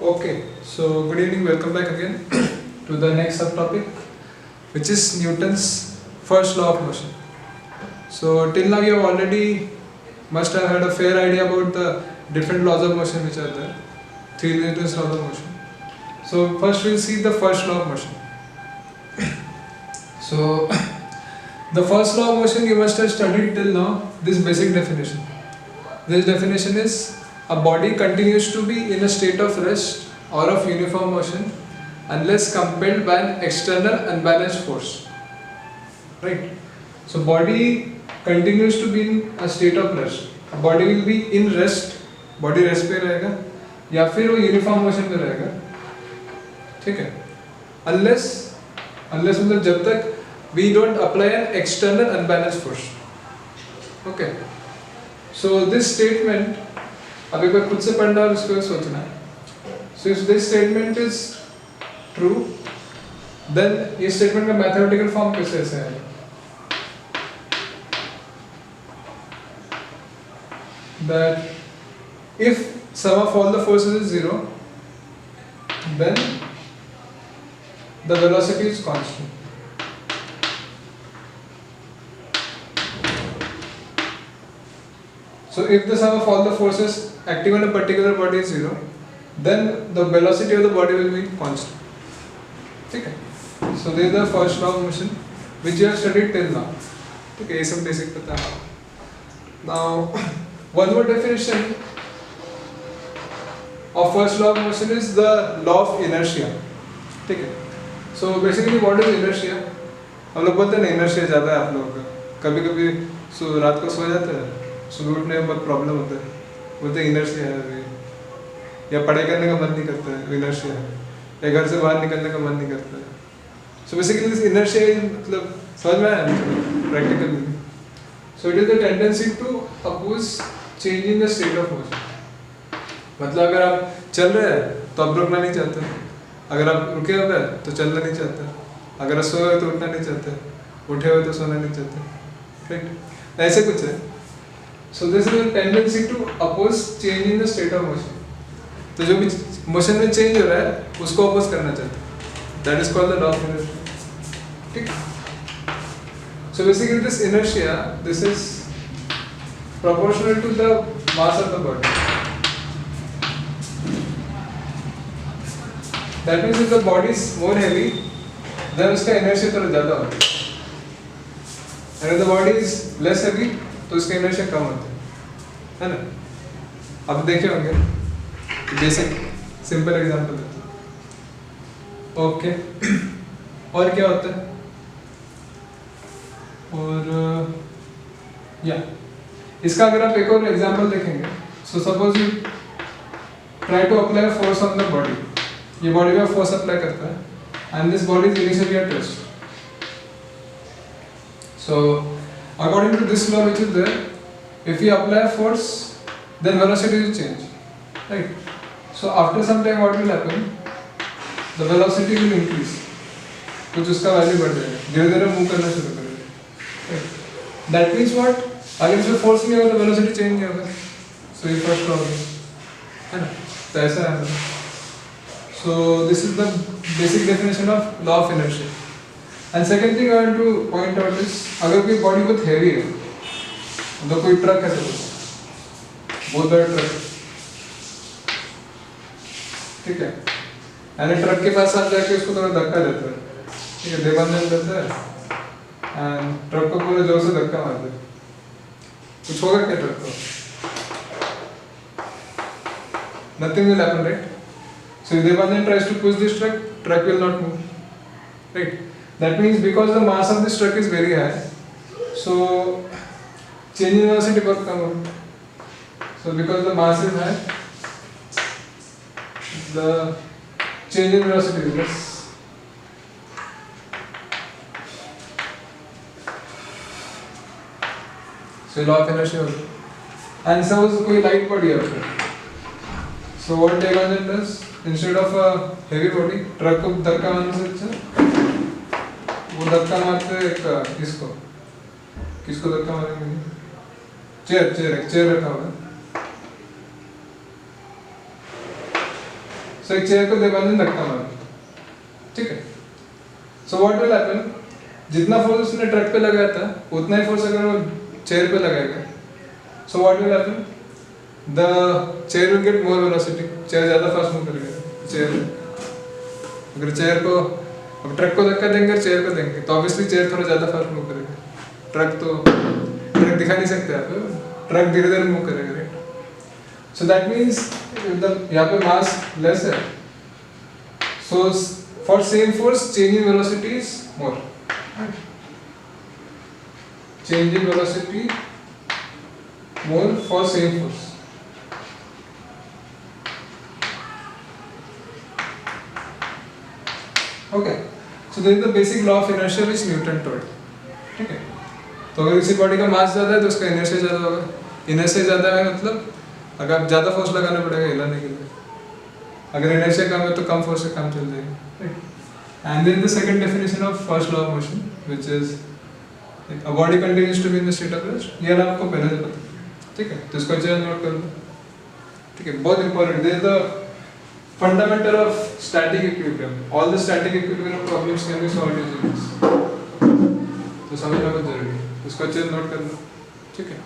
Okay, so good evening, welcome back again to the next subtopic, which is Newton's first law of motion. So, till now, you have already must have had a fair idea about the different laws of motion which are there, three Newton's laws of motion. So, first we'll see the first law of motion. So, the first law of motion you must have studied till now, this basic definition. This definition is a body continues to be in a state of rest or of uniform motion unless compelled by an external unbalanced force. Right? So body continues to be in a state of rest. Body will be in rest, body rest पे रहेगा या फिर वो uniform motion पे रहेगा. ठीक है? Unless मतलब जब तक we don't apply an external unbalanced force. Okay. So this statement, अब एक बार खुद से पढ़ना और उसको सोचना. So if this statement is true, then ये statement का mathematical form कैसे ऐसे है? That if sum of all the forces is 0, then the velocity is constant. So if the sum of all the forces acting on a particular body is 0, then the velocity of the body will be constant. Okay. So this is the first law of motion which you have studied till now. Okay, some basic pata. Now, one more definition of first law of motion is the law of inertia. Okay. So basically, what is inertia? हम लोग बोलते हैं ना inertia ज़्यादा है आप लोगों का. कभी-कभी रात को सो जाते हैं, सुबह उठने में बहुत प्रॉब्लम होता है. बोलते हैं inertia है अभी. या पढ़ाई करने का मन नहीं करता है, inertia है. या घर से बाहर निकलने का मन नहीं करता है. So basically this inertia is मतलब समझ में आया practical में. So it is the tendency to oppose changing the state of motion. मतलब अगर आप चल रहे हैं तो आप रुकना नहीं चाहते. अगर आप रुके हुए हैं तो चलना नहीं चाहते. अगर आप सोए हुए तो उठना नहीं चाहते. उठे हुए तो सोना नहीं चाहते. Right? ऐसे कुछ है. So this is the tendency to oppose changing the state of motion. तो जो भी मोशन में चेंज हो रहा है उसको अपोज करना चाहते हैं. That is called the law of inertia. ठीक. So basically this inertia, this is proportional to the mass of the body. That means if the body is more heavy, then उसका inertia थोड़ा ज़्यादा होता है. And if the body is less heavy, तो उसका inertia कम होता है ना? आप देखे होंगे. बेसिक सिंपल एग्जांपल देता हूँ. ओके. और क्या होता है? और या इसका अगर आप एक और एग्जांपल देखेंगे, so suppose you try to apply force on the body. ये बॉडी पे फोर्स अप्लाई करता है and this body is initially at rest. So according to this law which is there, if you apply force then velocity will change, right? So after some time what will happen? The velocity will increase. कुछ उसका value बढ़ जाएगा. धीरे-धीरे move करना शुरू करेगा. Right? That means what? अगर इसमें फोर्स नहीं होगा तो velocity चेंज नहीं होगा. So ये फर्स्ट लॉ है ना? तो ऐसा है. So this is the basic definition of law of inertia. And second thing I want to point out is अगर कोई बॉडी बहुत heavy है, मतलब कोई ट्रक है तो बहुत बड़ा ट्रक, ठीक है, यानी ट्रक के पास आप जाके उसको थोड़ा धक्का देते हैं, ठीक है, देबंधन देते हैं एंड ट्रक को पूरे जोर से धक्का मारते हैं. कुछ होगा क्या ट्रक को? Nothing will happen, right? So if Devanand tries to push this truck, truck will not move, right? That means because the mass of this truck is very high, so change in velocity बहुत कम होगा. So because the mass is high, the change in velocity is less. So law of inertia होगा. And suppose कोई light body है उसमें. So what Devanand does, instead of a heavy body, truck को धक्का मारने से अच्छा वो धक्का मारते किसको धक्का मारेंगे? चेयर रखा होगा. सो एक चेयर को दीवार ने धक्का मारा, ठीक है। सो व्हाट विल हैपन, जितना फोर्स उसने ट्रक पे लगाया था उतना ही फोर्स अगर वो चेयर पे लगाएगा, so what will happen, the chair will get more velocity, chair ज़्यादा फास्ट मूव करेगा। चेयर अगर चेयर को अब ट्रक को धक्का देंगे चेयर को देंगे तो ऑब्वियसली चेयर थोड़ा ज़्यादा फास्ट मूव करेगा। ट्रक दिखा नहीं सकते आप, ट्रक धीरे धीरे मूव करेगा, राइट। सो दैट मीन्स यहाँ पे मास लेस है, so for same force change in velocity is more, change in velocity more for same force. Okay, so there is the basic law of inertia which Newton told. ठीक है, तो अगर किसी body का मास ज़्यादा है तो उसका इनर्शिया ज़्यादा होगा। इनर्शिया ज़्यादा है मतलब अगर आप ज़्यादा फोर्स लगाना पड़ेगा हिलाने के लिए, अगर इनर्शिया कम है तो कम फोर्स से काम चल जाएगा, and then the second definition of first law of motion which is a body continues to be in the state of rest. ये आपको पहले से पता है, ठीक है, तो इसको अच्छे से नोट कर लो, ठीक है, बहुत important. This is the fundamental of static equilibrium, all the static equilibrium problems can be solved using this, तो समझना बहुत जरूरी है, इसको अच्छे से नोट कर लो, ठीक है।